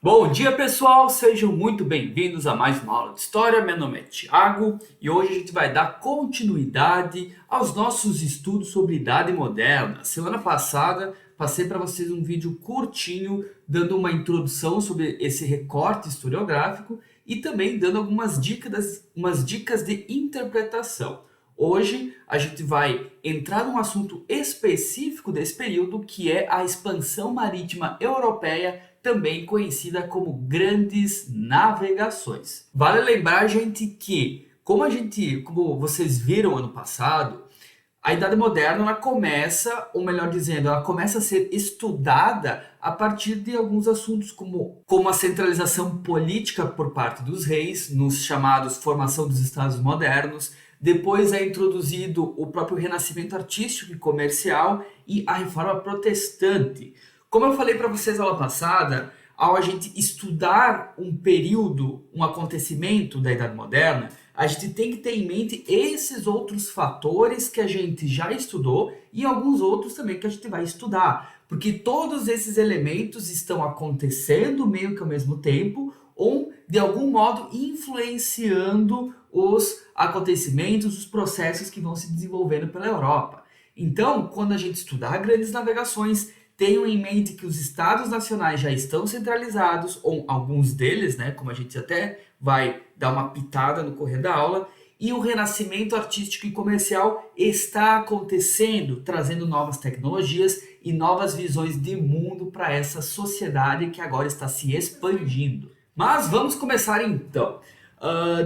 Bom dia, pessoal! Sejam muito bem-vindos a mais uma aula de História. Meu nome é Thiago e hoje a gente vai dar continuidade aos nossos estudos sobre Idade Moderna. Semana passada passei para vocês um vídeo curtinho dando uma introdução sobre esse recorte historiográfico e também dando umas dicas de interpretação. Hoje a gente vai entrar num assunto específico desse período, que é a expansão marítima europeia, também conhecida como Grandes Navegações. Vale lembrar, gente, que como vocês viram ano passado, a Idade Moderna ela começa, ou melhor dizendo, ela começa a ser estudada a partir de alguns assuntos como a centralização política por parte dos reis, nos chamados formação dos Estados modernos. Depois é introduzido o próprio renascimento artístico e comercial e a reforma protestante. Como eu falei para vocês na aula passada, ao a gente estudar um período, um acontecimento da Idade Moderna, a gente tem que ter em mente esses outros fatores que a gente já estudou e alguns outros também que a gente vai estudar. Porque todos esses elementos estão acontecendo meio que ao mesmo tempo ou, de algum modo, influenciando os acontecimentos, os processos que vão se desenvolvendo pela Europa. Então, quando a gente estudar grandes navegações, tenham em mente que os estados nacionais já estão centralizados, ou alguns deles, né, como a gente até vai dar uma pitada no correr da aula, e o renascimento artístico e comercial está acontecendo, trazendo novas tecnologias e novas visões de mundo para essa sociedade que agora está se expandindo. Mas vamos começar então.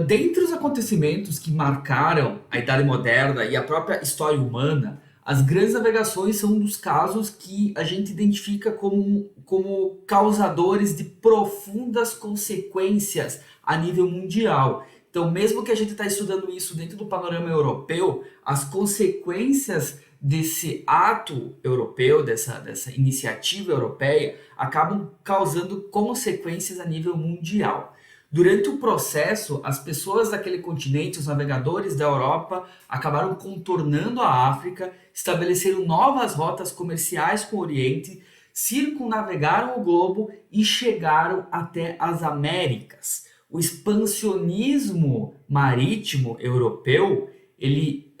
Dentre os acontecimentos que marcaram a Idade Moderna e a própria história humana, as grandes navegações são um dos casos que a gente identifica como causadores de profundas consequências a nível mundial. Então, mesmo que a gente está estudando isso dentro do panorama europeu, as consequências desse ato europeu, dessa iniciativa europeia, acabam causando consequências a nível mundial. Durante o processo, as pessoas daquele continente, os navegadores da Europa, acabaram contornando a África, estabeleceram novas rotas comerciais com o Oriente, circunnavegaram o globo e chegaram até as Américas. O expansionismo marítimo europeu, ele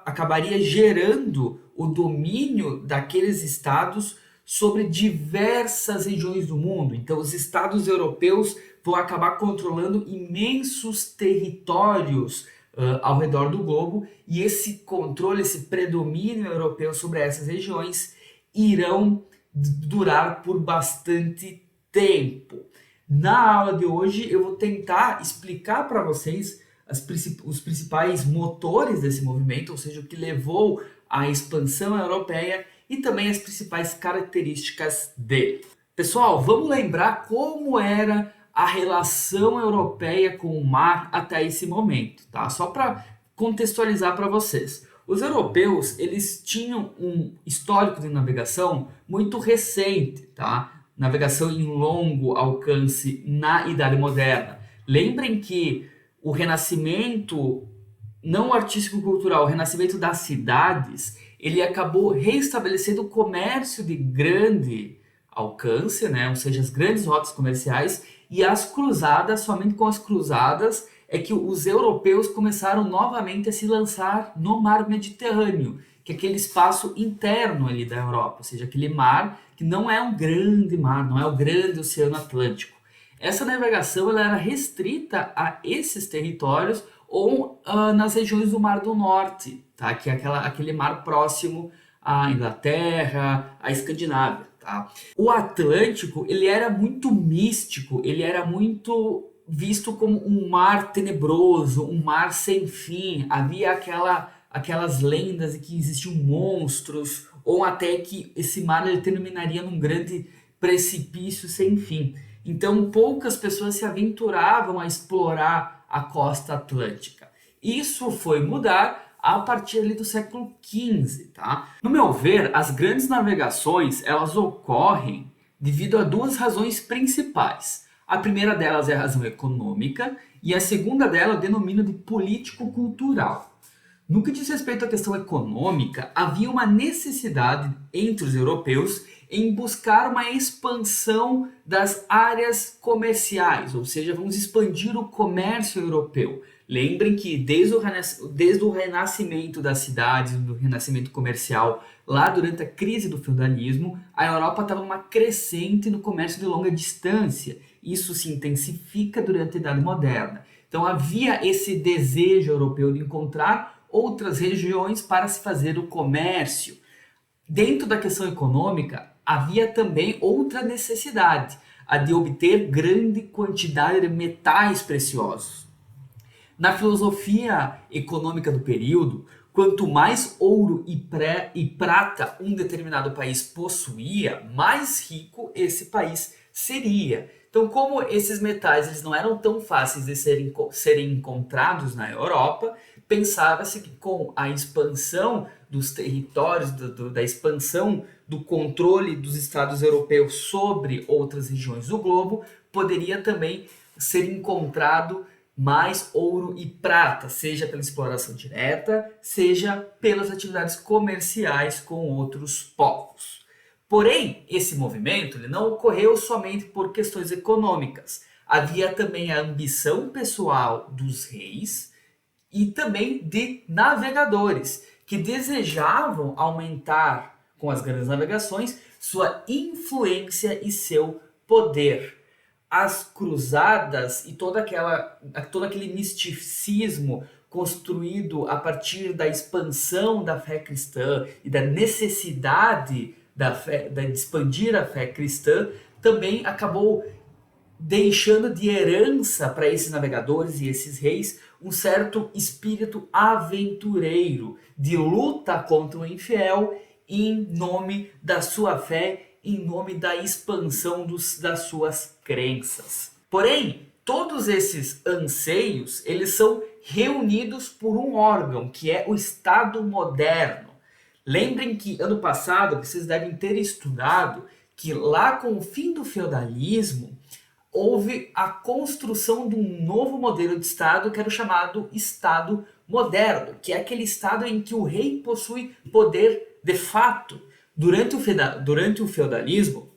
acabaria gerando o domínio daqueles estados sobre diversas regiões do mundo. Então, os estados europeus vão acabar controlando imensos territórios ao redor do globo, e esse controle, esse predomínio europeu sobre essas regiões irão durar por bastante tempo. Na aula de hoje eu vou tentar explicar para vocês os principais motores desse movimento, ou seja, o que levou à expansão europeia e também as principais características dele. Pessoal, vamos lembrar como era a relação europeia com o mar até esse momento, tá? Só para contextualizar para vocês. Os europeus, eles tinham um histórico de navegação muito recente, tá? Navegação em longo alcance na Idade Moderna. Lembrem que o renascimento, não artístico-cultural, o renascimento das cidades, ele acabou reestabelecendo o comércio de grande alcance, né? Ou seja, as grandes rotas comerciais, e as cruzadas, somente com as cruzadas é que os europeus começaram novamente a se lançar no mar Mediterrâneo, que é aquele espaço interno ali da Europa, ou seja, aquele mar que não é um grande mar, não é o grande Oceano Atlântico. Essa navegação ela era restrita a esses territórios ou nas regiões do Mar do Norte, tá? Que é aquele mar próximo à Inglaterra, à Escandinávia. Tá? O Atlântico ele era muito místico, ele era muito visto como um mar tenebroso, um mar sem fim. Havia aquelas lendas de que existiam monstros, ou até que esse mar ele terminaria num grande precipício sem fim. Então poucas pessoas se aventuravam a explorar a costa atlântica. Isso foi mudar a partir ali do século XV, tá? No meu ver, as grandes navegações, elas ocorrem devido a duas razões principais. A primeira delas é a razão econômica e a segunda dela eu denomino de político-cultural. No que diz respeito à questão econômica, havia uma necessidade entre os europeus em buscar uma expansão das áreas comerciais, ou seja, vamos expandir o comércio europeu. Lembrem que desde o renascimento das cidades, do renascimento comercial, lá durante a crise do feudalismo, a Europa estava numa crescente no comércio de longa distância. Isso se intensifica durante a Idade Moderna. Então havia esse desejo europeu de encontrar outras regiões para se fazer o comércio. Dentro da questão econômica, havia também outra necessidade, a de obter grande quantidade de metais preciosos. Na filosofia econômica do período, quanto mais ouro e prata um determinado país possuía, mais rico esse país seria. Então, como esses metais eles não eram tão fáceis de serem encontrados na Europa, pensava-se que com a expansão dos territórios, da expansão do controle dos estados europeus sobre outras regiões do globo, poderia também ser encontrado mais ouro e prata, seja pela exploração direta, seja pelas atividades comerciais com outros povos. Porém, esse movimento ele não ocorreu somente por questões econômicas. Havia também a ambição pessoal dos reis e também de navegadores, que desejavam aumentar com as grandes navegações sua influência e seu poder. As cruzadas e todo aquele misticismo construído a partir da expansão da fé cristã e da necessidade de expandir a fé cristã também acabou deixando de herança para esses navegadores e esses reis um certo espírito aventureiro de luta contra o infiel em nome da sua fé, em nome da expansão das suas crenças. Porém, todos esses anseios, eles são reunidos por um órgão, que é o Estado moderno. Lembrem que ano passado, vocês devem ter estudado, que lá com o fim do feudalismo, houve a construção de um novo modelo de Estado, que era o chamado Estado moderno, que é aquele Estado em que o rei possui poder de fato. Durante o feudalismo,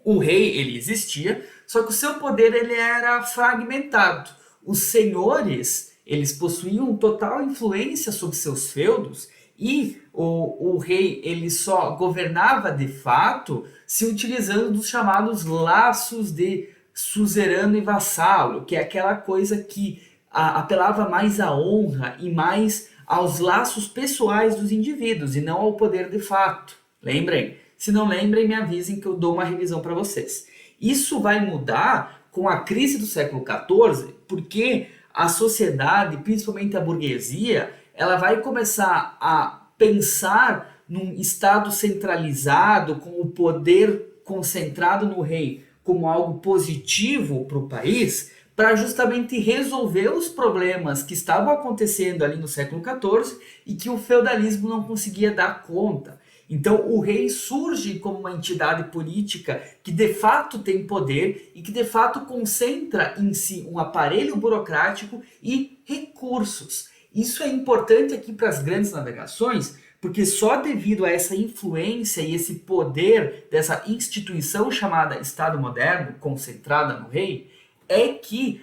o rei ele existia, só que o seu poder ele era fragmentado. Os senhores eles possuíam total influência sobre seus feudos e o rei ele só governava de fato se utilizando dos chamados laços de suzerano e vassalo, que é aquela coisa que apelava mais à honra e mais aos laços pessoais dos indivíduos e não ao poder de fato. Lembrem? Se não lembrem, me avisem que eu dou uma revisão para vocês. Isso vai mudar com a crise do século XIV, porque a sociedade, principalmente a burguesia, ela vai começar a pensar num Estado centralizado, com o poder concentrado no rei, como algo positivo para o país, para justamente resolver os problemas que estavam acontecendo ali no século XIV e que o feudalismo não conseguia dar conta. Então o rei surge como uma entidade política que de fato tem poder e que de fato concentra em si um aparelho burocrático e recursos. Isso é importante aqui para as grandes navegações, porque só devido a essa influência e esse poder dessa instituição chamada Estado moderno, concentrada no rei, é que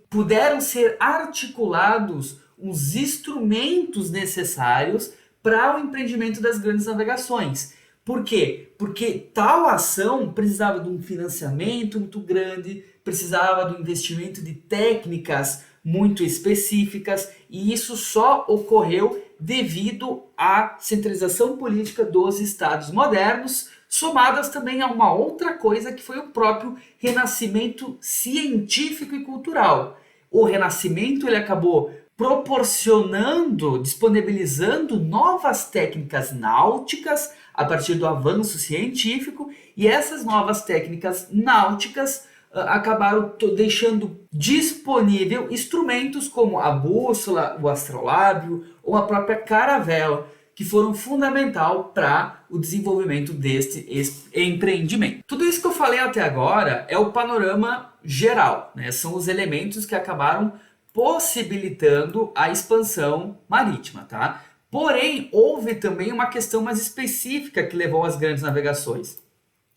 puderam ser articulados os instrumentos necessários para o empreendimento das grandes navegações. Por quê? Porque tal ação precisava de um financiamento muito grande, precisava do investimento de técnicas muito específicas, e isso só ocorreu devido à centralização política dos estados modernos, somadas também a uma outra coisa que foi o próprio renascimento científico e cultural. O renascimento ele acabou proporcionando, disponibilizando novas técnicas náuticas a partir do avanço científico, e essas novas técnicas náuticas acabaram deixando disponível instrumentos como a bússola, o astrolábio ou a própria caravela, que foram fundamental para o desenvolvimento deste empreendimento. Tudo isso que eu falei até agora é o panorama geral, né? São os elementos que acabaram possibilitando a expansão marítima, tá? Porém, houve também uma questão mais específica que levou às grandes navegações.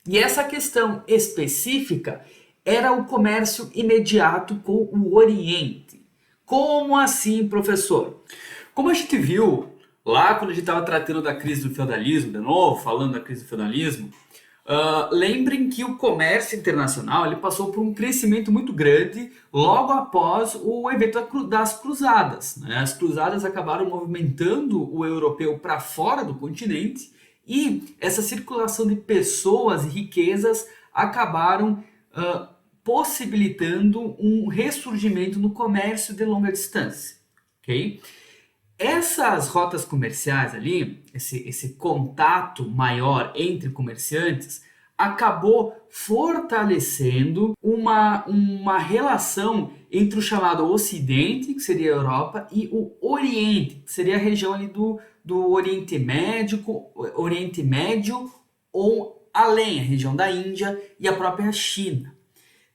E essa questão específica era o comércio imediato com o Oriente. Como assim, professor? Como a gente viu lá quando a gente estava tratando da crise do feudalismo, de novo, falando da crise do feudalismo, lembrem que o comércio internacional ele passou por um crescimento muito grande logo após o evento das cruzadas, né? As cruzadas acabaram movimentando o europeu para fora do continente e essa circulação de pessoas e riquezas acabaram possibilitando um ressurgimento no comércio de longa distância, ok? Essas rotas comerciais ali, esse contato maior entre comerciantes, acabou fortalecendo uma relação entre o chamado Ocidente, que seria a Europa, e o Oriente, que seria a região ali do Oriente Médio ou além, a região da Índia e a própria China.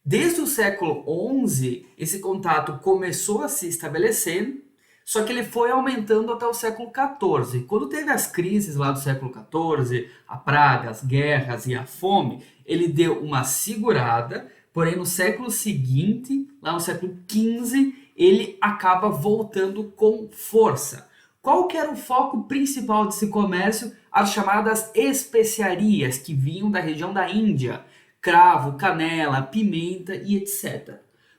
Desde o século XI, esse contato começou a se estabelecer, só que ele foi aumentando até o século XIV. Quando teve as crises lá do século XIV, a praga, as guerras e a fome, ele deu uma segurada, porém no século seguinte, lá no século XV, ele acaba voltando com força. Qual que era o foco principal desse comércio? As chamadas especiarias, que vinham da região da Índia. Cravo, canela, pimenta e etc.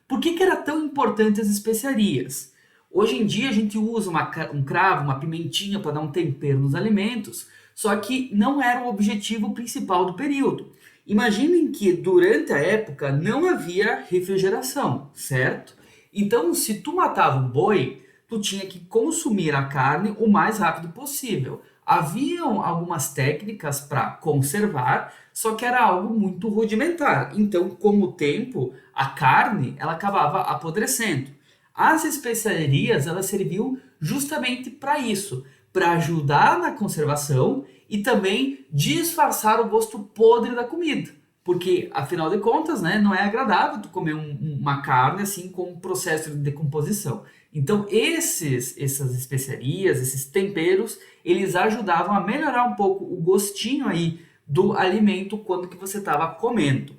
Por que era tão importante as especiarias? Hoje em dia a gente usa um cravo, uma pimentinha para dar um tempero nos alimentos, só que não era o objetivo principal do período. Imaginem que durante a época não havia refrigeração, certo? Então, se tu matava um boi, tu tinha que consumir a carne o mais rápido possível. Haviam algumas técnicas para conservar, só que era algo muito rudimentar. Então, com o tempo, a carne ela acabava apodrecendo. As especiarias elas serviam justamente para isso, para ajudar na conservação e também disfarçar o gosto podre da comida. Porque, afinal de contas, né, não é agradável tu comer uma carne assim com um processo de decomposição. Então, essas especiarias, esses temperos, eles ajudavam a melhorar um pouco o gostinho aí do alimento quando que você estava comendo.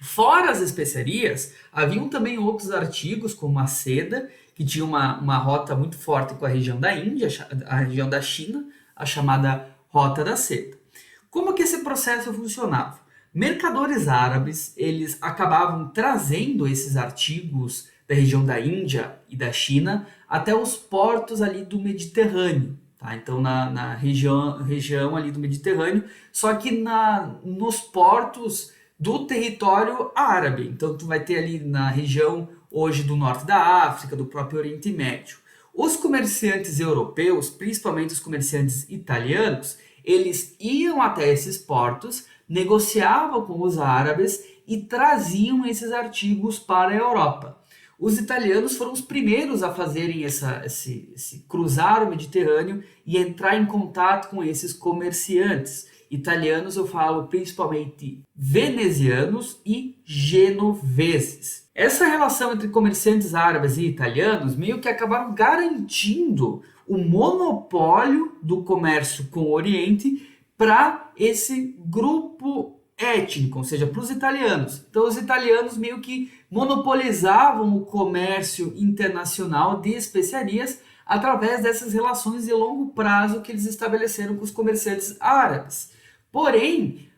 Fora as especiarias, haviam também outros artigos, como a seda, que tinha uma rota muito forte com a região da Índia, a região da China, a chamada Rota da Seda. Como que esse processo funcionava? Mercadores árabes, eles acabavam trazendo esses artigos da região da Índia e da China até os portos ali do Mediterrâneo. Tá? Então, na região ali do Mediterrâneo, só que nos portos do território árabe. Então, tu vai ter ali na região hoje do norte da África, do próprio Oriente Médio. Os comerciantes europeus, principalmente os comerciantes italianos, eles iam até esses portos, negociavam com os árabes e traziam esses artigos para a Europa. Os italianos foram os primeiros a fazerem esse cruzar o Mediterrâneo e entrar em contato com esses comerciantes. Italianos eu falo principalmente venezianos e genoveses. Essa relação entre comerciantes árabes e italianos meio que acabaram garantindo o monopólio do comércio com o Oriente para esse grupo étnico, ou seja, para os italianos. Então os italianos meio que monopolizavam o comércio internacional de especiarias através dessas relações de longo prazo que eles estabeleceram com os comerciantes árabes. Porém,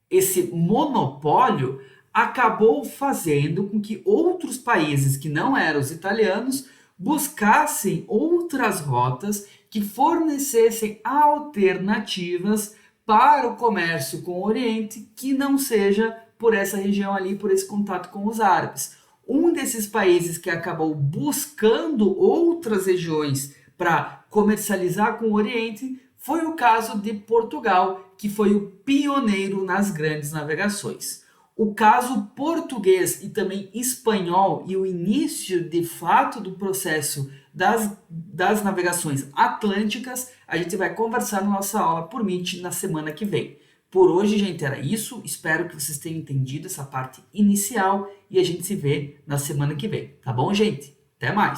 esse monopólio acabou fazendo com que outros países que não eram os italianos buscassem outras rotas que fornecessem alternativas para o comércio com o Oriente que não seja por essa região ali, por esse contato com os árabes. Um desses países que acabou buscando outras regiões para comercializar com o Oriente foi o caso de Portugal, que foi o pioneiro nas grandes navegações. O caso português e também espanhol e o início de fato do processo das navegações atlânticas, a gente vai conversar na nossa aula por Meet na semana que vem. Por hoje, gente, era isso. Espero que vocês tenham entendido essa parte inicial e a gente se vê na semana que vem. Tá bom, gente? Até mais!